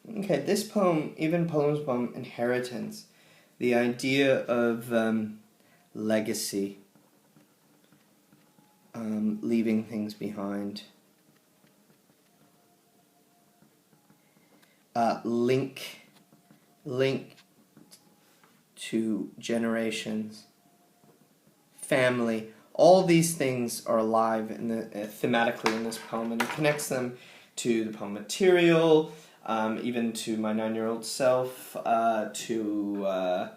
Okay, this poem, Eavan Boland's poem, Inheritance, the idea of legacy, leaving things behind, link to generations, family. All these things are alive in the thematically in this poem, and it connects them to the poem material, even to my 9-year-old self, to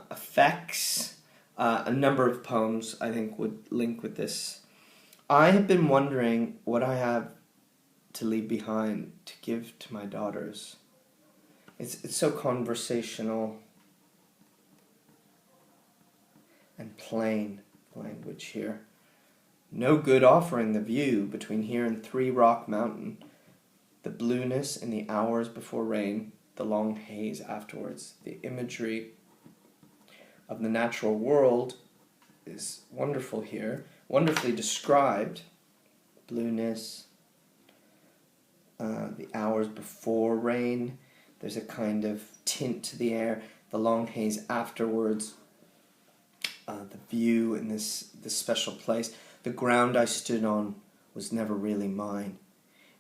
effects. A number of poems I think would link with this. I have been wondering what I have to leave behind to give to my daughters. It's so conversational and plain language here. No good offering the view between here and Three Rock Mountain, the blueness in the hours before rain, the long haze afterwards. The imagery of the natural world is wonderful here, wonderfully described. Blueness, the hours before rain, there's a kind of tint to the air, the long haze afterwards, the view in this special place. The ground I stood on was never really mine.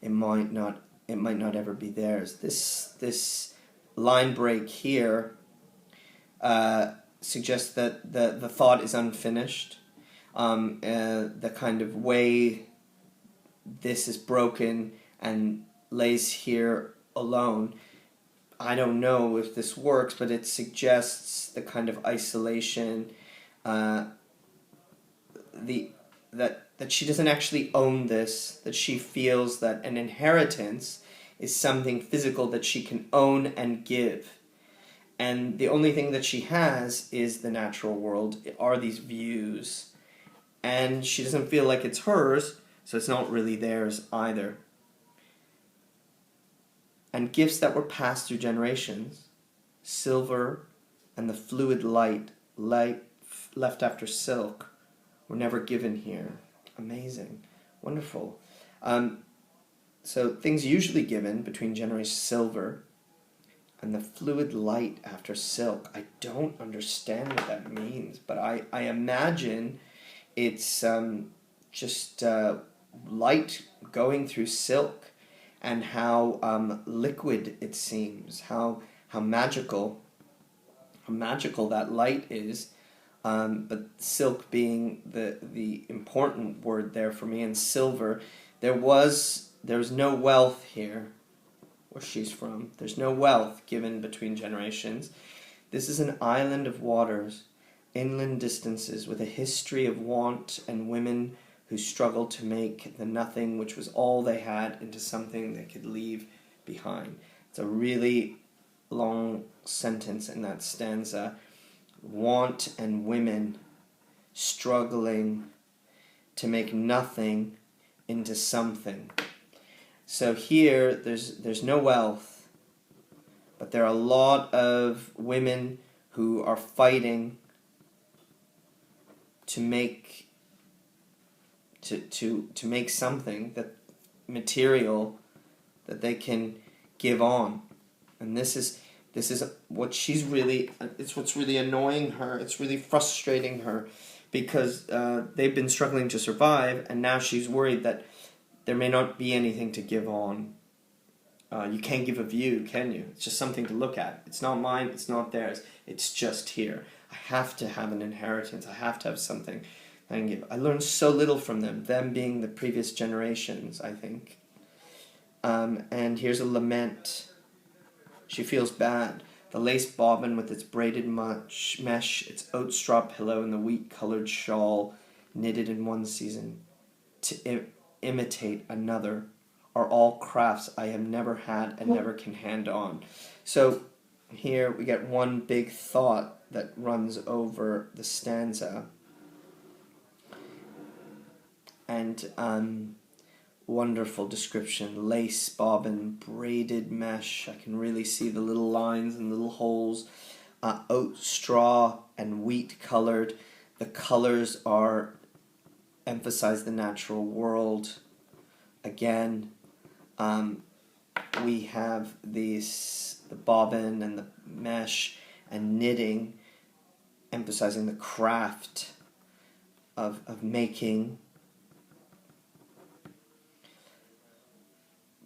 It might not ever be theirs. This line break here suggests that the thought is unfinished. The kind of way this is broken and lays here alone. I don't know if this works, but it suggests the kind of isolation, that she doesn't actually own this, that she feels that an inheritance is something physical that she can own and give. And the only thing that she has is the natural world, are these views. And she doesn't feel like it's hers, so it's not really theirs either. And gifts that were passed through generations, silver and the fluid light left after silk, were never given here. Amazing. Wonderful. So things usually given between generations, silver and the fluid light after silk. I don't understand what that means, but I imagine it's just light going through silk, and how liquid it seems, how magical that light is. But silk being the important word there for me, and silver, there's no wealth here where she's from. There's no wealth given between generations. This is an island of waters, inland distances, with a history of want and women who struggled to make the nothing, which was all they had, into something they could leave behind. It's a really long sentence in that stanza. Want and women struggling to make nothing into something. So here, there's no wealth, but there are a lot of women who are fighting to make something that material that they can give on. And this is what she's really, it's what's really annoying her, it's really frustrating her, because they've been struggling to survive, and now she's worried that there may not be anything to give on. You can't give a view, can you? It's just something to look at. It's not mine, it's not theirs, it's just here. I have to have an inheritance, I have to have something I can give. I learned so little from them being the previous generations, I think. And here's a lament. She feels bad. The lace bobbin with its braided mesh, its oat straw pillow, and the wheat-colored shawl knitted in one season to imitate another are all crafts I have never had and never can hand on. So here we get one big thought that runs over the stanza. And wonderful description. Lace bobbin, braided mesh. I can really see the little lines and little holes. Oat straw and wheat colored. The colors are emphasize the natural world. Again, we have the bobbin and the mesh and knitting, emphasizing the craft of making.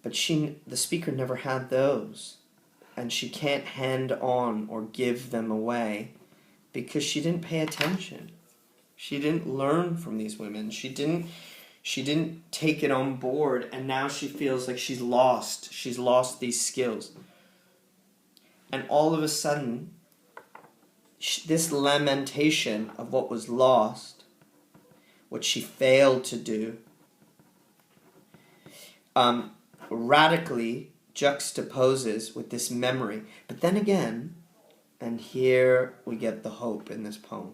But the speaker never had those, and she can't hand on or give them away because she didn't pay attention. She didn't learn from these women. She didn't take it on board, and now she feels like she's lost. She's lost these skills. And all of a sudden, this lamentation of what was lost, what she failed to do, radically juxtaposes with this memory. But then again, and here we get the hope in this poem.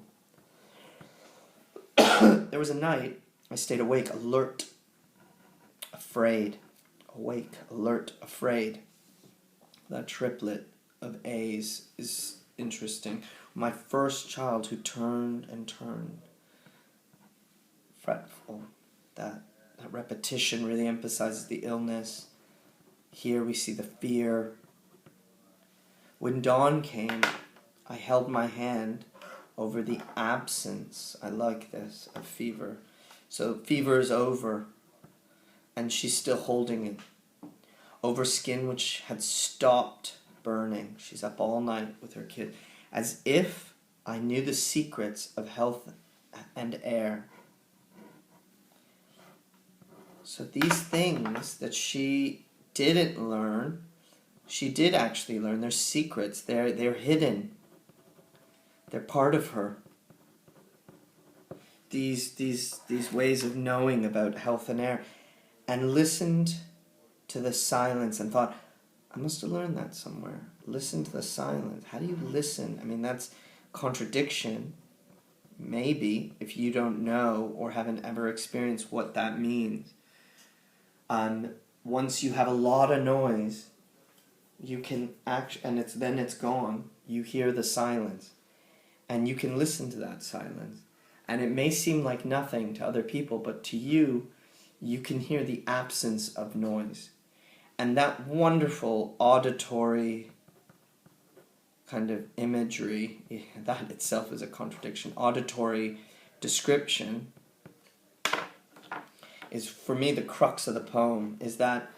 There was a night I stayed awake, alert, afraid. Awake, alert, afraid. That triplet of A's is interesting. My first child who turned and turned. Fretful. That repetition really emphasizes the illness. Here we see the fear. When dawn came, I held my hand over the absence, I like this, of fever. So fever is over, and she's still holding it. Over skin which had stopped burning. She's up all night with her kid. As if I knew the secrets of health and air. So these things that she didn't learn, she did actually learn. They're secrets. They're hidden. They're part of her. These ways of knowing about health and air. And listened to the silence and thought, I must have learned that somewhere. Listen to the silence. How do you listen? I mean, that's contradiction. Maybe, if you don't know or haven't ever experienced what that means. Once you have a lot of noise, you can and it's gone. You hear the silence, and you can listen to that silence. And it may seem like nothing to other people, but to you, you can hear the absence of noise. And that wonderful auditory kind of imagery, that itself is a contradiction, auditory description, is for me the crux of the poem, is that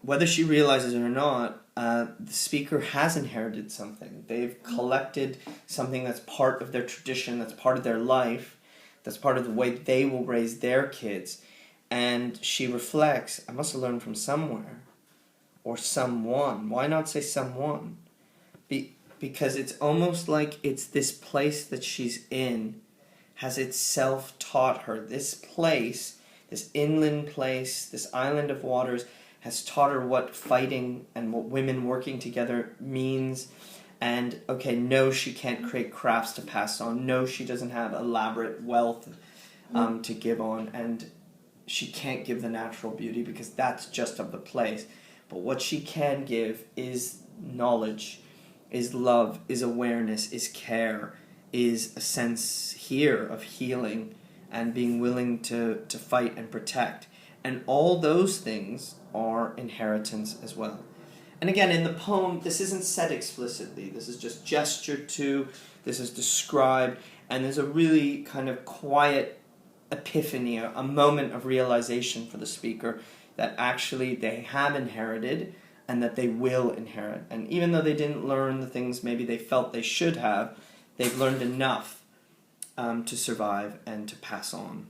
whether she realizes it or not, the speaker has inherited something. They've collected something that's part of their tradition, that's part of their life, that's part of the way they will raise their kids. And she reflects, I must have learned from somewhere, or someone. Why not say someone? Because it's almost like it's this place that she's in has itself taught her. This place, this inland place, this island of waters, has taught her what fighting and what women working together means. And, okay, no, she can't create crafts to pass on. No, she doesn't have elaborate wealth to give on. And she can't give the natural beauty because that's just of the place. But what she can give is knowledge, is love, is awareness, is care, is a sense here of healing and being willing to fight and protect. And all those things are inheritance as well. And again, in the poem, this isn't said explicitly. This is just gestured to, this is described, and there's a really kind of quiet epiphany, a moment of realization for the speaker that actually they have inherited and that they will inherit. And even though they didn't learn the things maybe they felt they should have, they've learned enough to survive and to pass on.